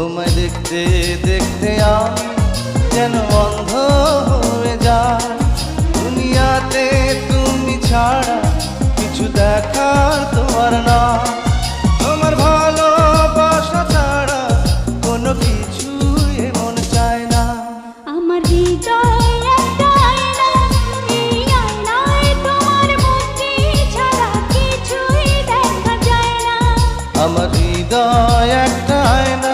তোমায় দেখতে দেখতে আমি যেন অন্ধ হয়ে যাই। দুনিয়াতে তুমি ছাড়া কিছু দেখার তোমার না। তোমার ভালোবাসা ছাড়া কোনো কিছু এমন চায় না। আমার হৃদয় একটা আয়না, এই আয়নায় তোমার মুখটি ছাড়া কিছুই দেখা যায় না। আমার হৃদয় একটা আয়না,